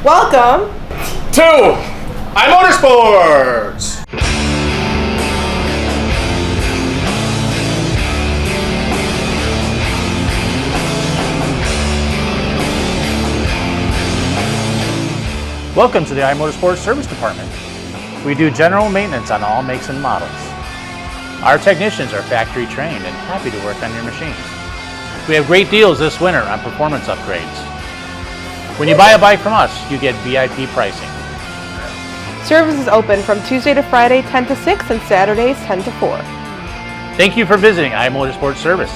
Welcome to iMotorsports! Welcome to the iMotorsports Service Department. We do general maintenance on all makes and models. Our technicians are factory trained and happy to work on your machines. We have great deals this winter on performance upgrades. When you buy a bike from us, you get VIP pricing. Service is open from Tuesday to Friday 10 to 6 and Saturdays 10 to 4. Thank you for visiting iMotorsports Service.